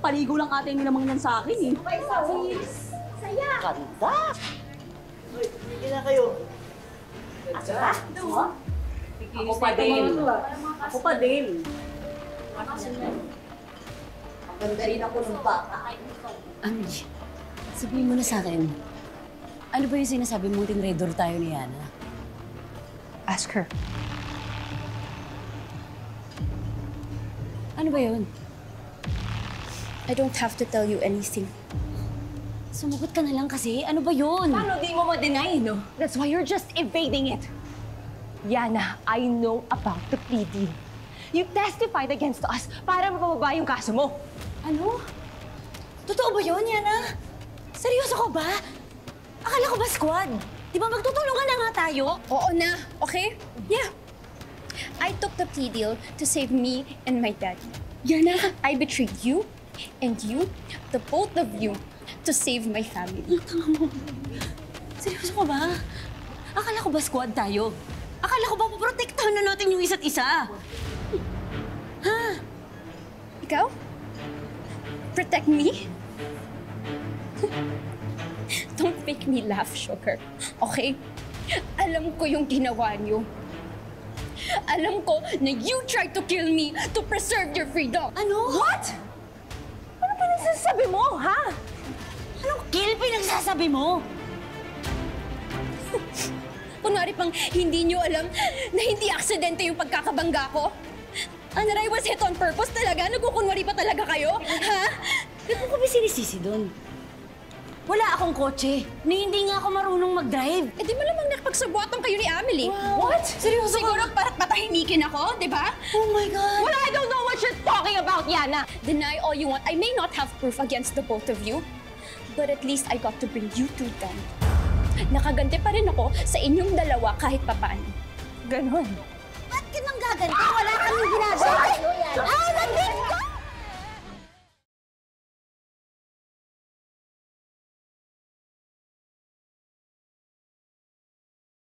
paligo lang ate yung nilamang yan sa akin eh. Saya! Ganda! Uy, hindi na kayo. Asa? Ako pa din. Ako pa din. Ang ganda rin ako ng bata. Angie, sabihin mo na sa akin, ano ba yung sinasabi mong tinraidor tayo ni Yana? Ask her. Ano ba yun? I don't have to tell you anything. Sumagot ka na lang kasi. Ano ba yun? Paano di mo ma-deny, no? That's why you're just evading it. Yana, I know about the plea deal. You testified against us para mapababa yung kaso mo. Ano? Totoo ba yun, Yana? Seryoso ka ba? Akala ko ba squad? Di ba magtutulungan na nga tayo? Oo na, okay? Yeah. I took the plea deal to save me and my dad. Yana, I betrayed you and you, the both of you, to save my family. Seryoso ka ba? Akala ko ba squad tayo? Akala ko ba poprotektahan na natin yung isa't isa? Ha? Ikaw? Protect me? Don't make me laugh, Sugar. Okay? Alam ko yung ginawa niyo. Alam ko na you tried to kill me to preserve your freedom. Ano? What? Ano ba nagsasabi mo, ha? Anong kill pinagsasabi mo? Kunwari pang hindi niyo alam na hindi aksidente yung pagkakabangga ko? And that I was hit on purpose talaga? Nagkukunwari pa talaga kayo? Ha? Ba't mo kami sinisisi doon? Wala akong kotse. Na hindi nga ako marunong mag-drive. Eh di malamang nakipagsabuatan kayo ni Emily. Wow. What? Seryoso ka? Siguro para patahimikin ako, di ba? Oh my God! Well, I don't know what you're talking about, Yana. Deny all you want. I may not have proof against the both of you, but at least I got to bring you two down. Nakaganti pa rin ako sa inyong dalawa kahit papaano. Ganon.